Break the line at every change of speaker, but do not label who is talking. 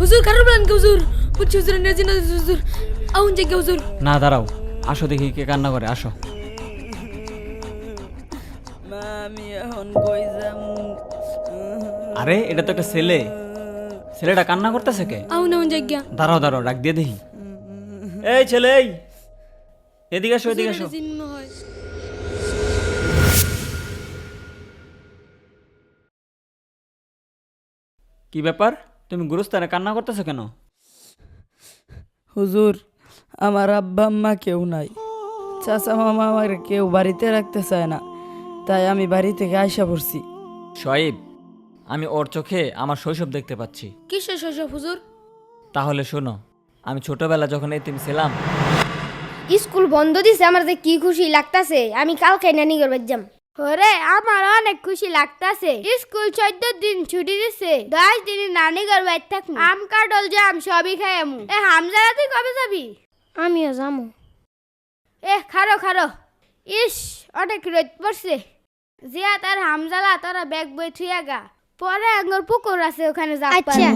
হুজুর কারণ বলেন কে হুজুর বুঝছি হুজুর নেজি না হুজুর আউন যে কে হুজুর
না দাঁড়াও, আসো দেখি কে কান্না করে, আসো।
আমি এখন কই যামু?
আরে এটা তো একটা ছেলে, ছেলেটা কান্না করতেছে কে?
আউন আউন জায়গা
দাঁড়াও দাঁড়াও, ডাক দিয়ে দেখি। এই ছেলে, এই এদিকে আসো, এদিকে আসো।
জিন্ন হয়
কি ব্যাপার, তুমি গুরুস্থানে কান্না করতেছো কেন?
হুজুর, আমার আব্বা আম্মা কেউ নাই, চাচা মামা আমার কেউ বাড়িতে রাখতে চায় না, তাই আমি বাড়ি থেকে আইসা পড়ছি।
শোয়েব, আমি ওর চোখে আমার শৈশব দেখতে পাচ্ছি।
কিসের শৈশব হুজুর?
তাহলে শোনো, আমি ছোটবেলা যখন এতিম ছিলাম,
স্কুল বন্ধ দিছে, আমার যে কি খুশি লাগতাছে। আমি কালকে নানি করবার যাম। ওরে আমার অনেক খুশি লাগতাছে। স্কুল 14 দিন ছুটি দিছে, 10 দিন নানি করবার থাকবো। আম কাটল জাম সবই খাই আমু। এ হামজারা তুই কবে যাবি? আমিও যামু। খারো খারো। ইস অনেক রোদ পড়ছে। জিয়া তার হামজালা তারা ব্যাগ বই থুইয়া গা, পরে আঙ্গুর পুকুর আছে ওখানে যাবা। আচ্ছা।